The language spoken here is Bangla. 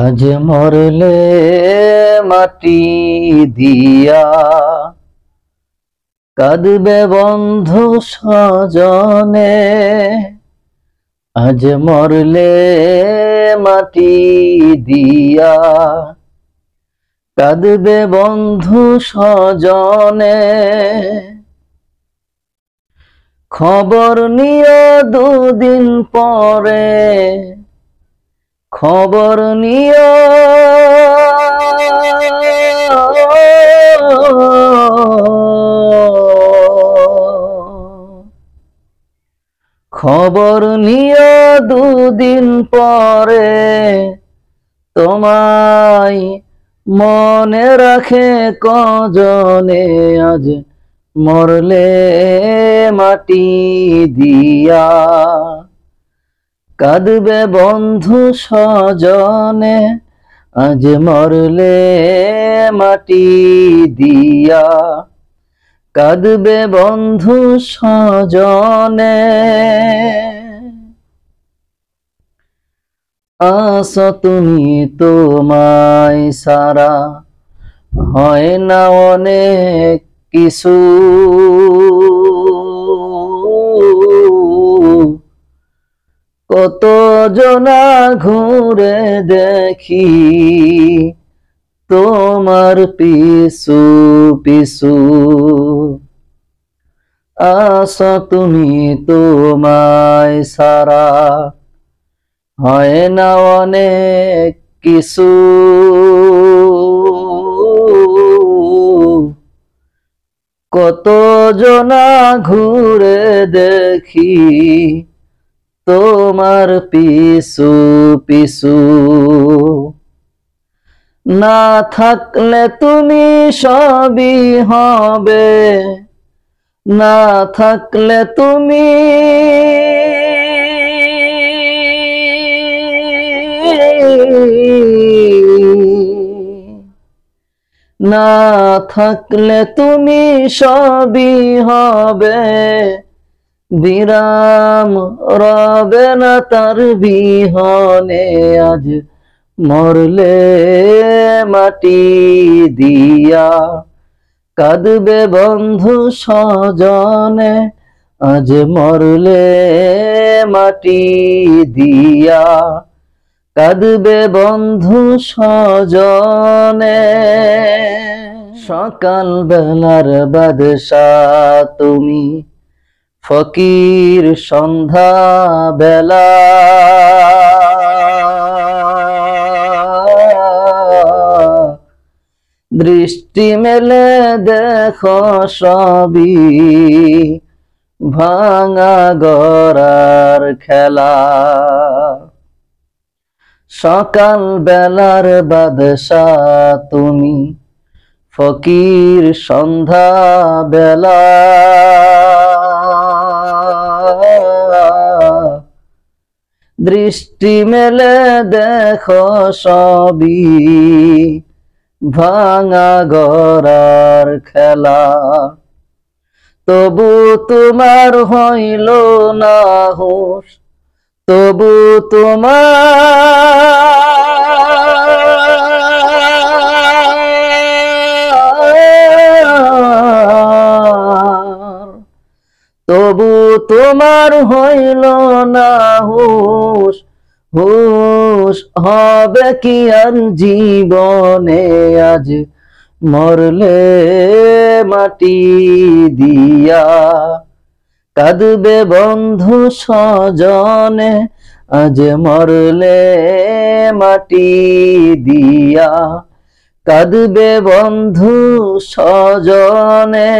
আজ মরলে মাটি দিয়া, কাঁদবে বন্ধু স্বজনে। আজ মরলে মাটি দিয়া, কাঁদবে বন্ধু স্বজনে। খবর নিয়ে দুদিন পরে, খবর নিয়ে খবর নিয়ে দুদিন পরে তোমায় মনে রাখে কজনে। আজ মরলে মাটি দিয়া, কাঁদবে বন্ধু স্বজনে। আজ মরলে মাটি দিয়া, কাঁদবে বন্ধু স্বজনে। আছো তুমি তোমায় সারা, হয় না অনেক কিছু। কত জনা ঘুরে দেখি তোমার পিছু পিছু। আছো তুমি তোমায় সারা, হয় না অনেক কিছু। কত জনা ঘুরে দেখি তোমার পিছু পিছু। না থাকলে তুমি সবই হবে, না থাকলে তুমি না থাকলে তুমি সবই হবে। বিরাম রবে না তার বিহনে। আজ মরলে মাটি দিয়া, কাঁদবে বন্ধু স্বজনে। আজ মরলে মাটি দিয়া, কাঁদবে বন্ধু স্বজনে। সকাল বেলার বাদশাহ তুমি, ফকির সন্ধ্যা বেলা। দৃষ্টি মেলে দেখো সবই ভাঙা গড়ার খেলা। সকাল বেলার বাদশাহ তুমি, ফকির সন্ধ্যা বেলা। দৃষ্টি মেলে দেখো সবই ভাঙা গড়ার খেলা। তবু তোমার হইল না হুঁশ, তবু তোমার হইল না হুঁশ। হুঁশ হবে কি আর জীবনে। আজ মরলে মাটি দিয়া, কাঁদবে বন্ধু স্বজনে। আজ মরলে মাটি দিয়া, কাঁদবে বন্ধু স্বজনে।